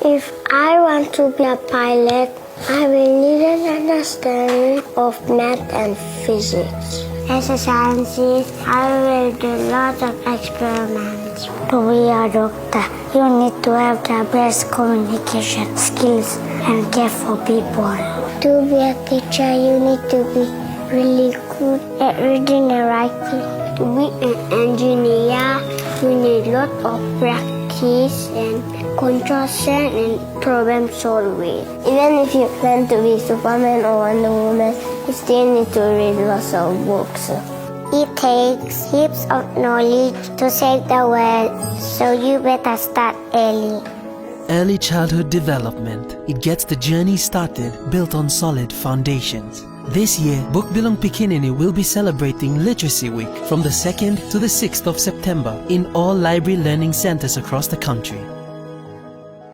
If I want to be a pilot, I will need an understanding of math and physics. As a scientist, I will do lots of experiments. To be a doctor, you need to have the best communication skills and care for people. To be a teacher, you need to be really good at reading and writing. To be an engineer, you need lots of practice and concentration and problem solving. Even if you plan to be Superman or Wonder Woman, you still need to read lots of books. It takes heaps of knowledge to save the world, so you better start early. Early childhood development. It gets the journey started, built on solid foundations. This year, Book Bilong Pikinini will be celebrating Literacy Week from the 2nd to the 6th of September in all library learning centers across the country.